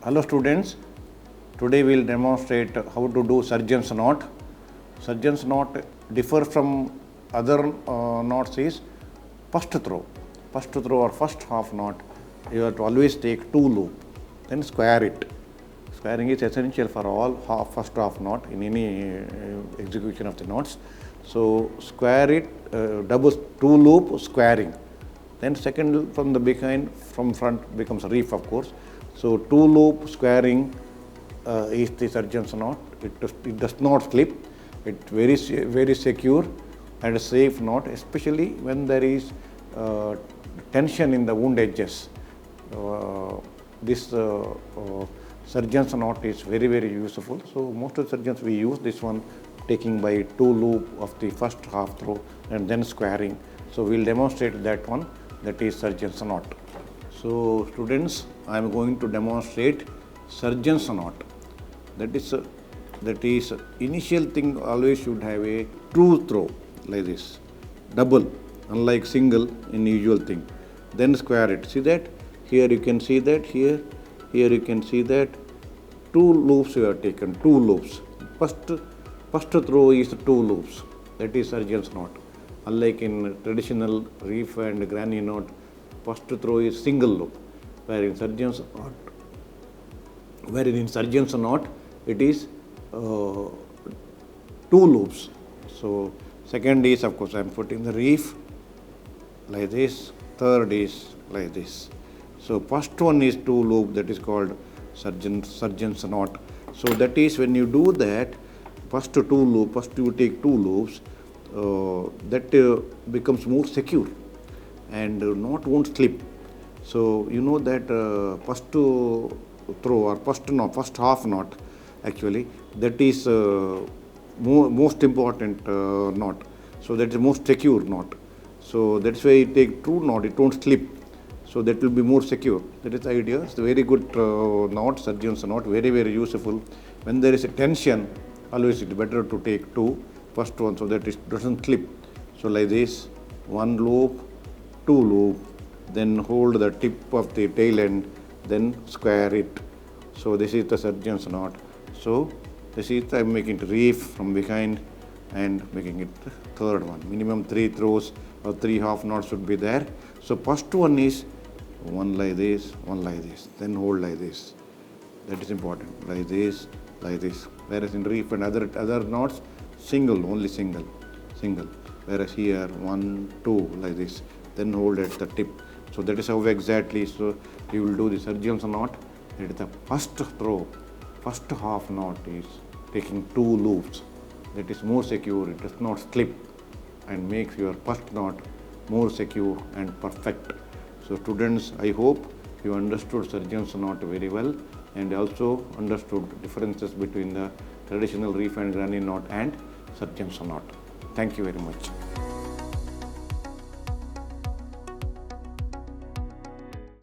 Hello students, today we will demonstrate how to do surgeon's knot. Surgeon's knot differ from other knots is first throw or first half knot. You have to always take two loop, then square it. Squaring is essential for all first half knot in any execution of the knots. So square it, double two loop squaring. Then second from the behind, from front becomes reef of course. So two loop squaring is the surgeon's knot. It does not slip. It's very secure and a safe knot, especially when there is tension in the wound edges. This surgeon's knot is very useful. So most of the surgeons we use this one, taking by two loop of the first half throw and then squaring. So we'll demonstrate that one, that is surgeon's knot. So students, I am going to demonstrate surgeon's knot. That is initial thing always should have a true throw like this, double, unlike single in usual thing. Then square it. See that? Here you can see that, here you can see that. Two loops we have taken, two loops. First throw is two loops. That is surgeon's knot. Unlike in traditional reef and granny knot, first throw is single loop, where in surgeon's knot it is two loops. So second is of course I am putting the reef like this, third is like this. So first one is two loop, that is called surgeon's knot. So that is when you do that, first you take two loops, that becomes more secure and knot won't slip. So you know that first throw or first half knot actually, that is most important knot. So that is the most secure knot. So that's why you take true knot, it won't slip. So that will be more secure. That is the idea. It's a very good knot, surgeon's knot, very useful. When there is a tension, always it's better to take first one, so that it doesn't slip. So like this, one loop, two loop, then hold the tip of the tail end, then square it. So this is the surgeon's knot. So this is I'm making it reef from behind and making it the third one. Minimum 3 throws or 3 half knots should be there. So first one is one like this, then hold like this. That is important. Like this. Whereas in reef and other knots, only single. Whereas here 1, 2 like this, then hold at the tip. So that is how exactly. So you will do the surgeon's knot. That is the first throw, first half knot is taking two loops. That is more secure. It does not slip and makes your first knot more secure and perfect. So students, I hope you understood surgeon's knot very well and also understood differences between the traditional reef and granny knot and surgeon's knot. Thank you very much.